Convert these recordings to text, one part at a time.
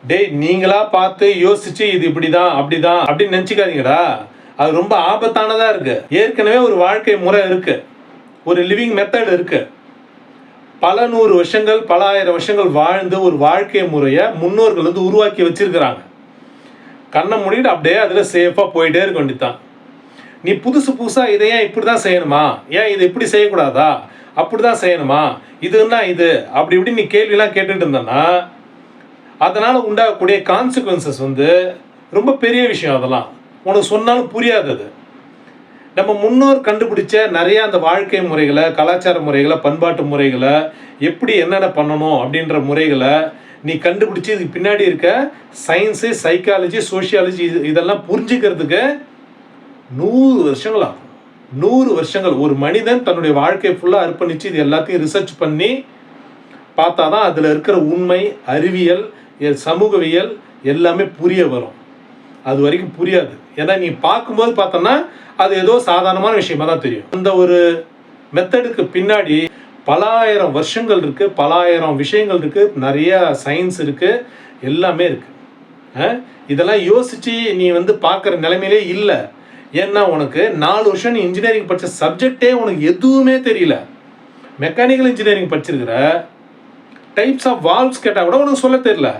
டேய் நீங்களா பார்த்து யோசிச்சு இது இப்படிதான் அப்படிதான் அப்படின்னு நினச்சிக்காதீங்கடா. அது ரொம்ப ஆபத்தானதாக இருக்கு. ஏற்கனவே ஒரு வாழ்க்கை முறை இருக்கு, ஒரு லிவிங் மெத்தட் இருக்கு. பல 100 வருஷங்கள் பல 1000 வருஷங்கள் வாழ்ந்து ஒரு வாழ்க்கை முறையை முன்னோர்கள் வந்து உருவாக்கி வச்சிருக்கிறாங்க. கண்ணை மூடிட்டு அப்படியே அதில் சேஃபாக போயிட்டே இருக்க வேண்டியதான். நீ புதுசு புதுசாக இதை ஏன் இப்படி தான் செய்யணுமா, ஏன் இதை இப்படி செய்யக்கூடாதா, அப்படி தான் செய்யணுமா, இதுன்னா இது அப்படி இப்படி நீ கேள்வியெல்லாம் கேட்டுட்டு இருந்தேன்னா அதனால் உண்டாகக்கூடிய கான்சிக்வன்சஸ் வந்து ரொம்ப பெரிய விஷயம். அதெல்லாம் உனக்கு சொன்னாலும் புரியாது. அது நம்ம முன்னோர் கண்டுபிடிச்ச நிறையா அந்த வாழ்க்கை முறைகளை, கலாச்சார முறைகளை, பண்பாட்டு முறைகளை, எப்படி என்னென்ன பண்ணணும் அப்படின்ற முறைகளை நீ கண்டுபிடிச்சி இதுக்கு பின்னாடி இருக்க சயின்ஸு, சைக்காலஜி, சோஷியாலஜி இதெல்லாம் புரிஞ்சுக்கிறதுக்கு 100 வருஷங்கள் ஆகும். 100 வருஷங்கள் ஒரு மனிதன் தன்னுடைய வாழ்க்கை ஃபுல்லாக அர்ப்பணித்து இது எல்லாத்தையும் ரிசர்ச் பண்ணி பார்த்தா தான் அதில் இருக்கிற உண்மை, அறிவியல், சமூகவியல் எல்லாமே புரிய வரும். அது வரைக்கும் புரியாது. ஏன்னா நீ பார்க்கும்போது பார்த்தோன்னா அது ஏதோ சாதாரணமான விஷயமா தான் தெரியும். அந்த ஒரு மெத்தடுக்கு பின்னாடி பல ஆயிரம் வருஷங்கள் இருக்குது, பல ஆயிரம் விஷயங்கள் இருக்குது, நிறைய சயின்ஸ் இருக்குது, எல்லாமே இருக்குது. இதெல்லாம் யோசித்து நீ வந்து பார்க்குற நிலைமையிலே இல்லை. ஏன்னா உனக்கு 4 வருஷம் நீ இன்ஜினியரிங் படித்த சப்ஜெக்டே உனக்கு எதுவுமே தெரியல. மெக்கானிக்கல் இன்ஜினியரிங் படிச்சிருக்கிற, டைப்ஸ் ஆஃப் வால்வ்ஸ் கேட்டால் கூட உனக்கு சொல்ல தெரியல.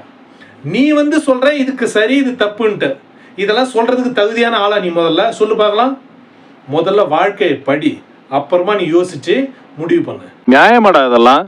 நீ வந்து சொல்கிற இதுக்கு சரி இது தப்புன்ட்டு. இதெல்லாம் சொல்கிறதுக்கு தகுதியான ஆளா நீ? முதல்ல சொல்லு பார்க்கலாம். முதல்ல வாழ்க்கையை படி, அப்புறமா நீ யோசிச்சு முடிவு பண்ணு. நியாயமாடா இதெல்லாம்?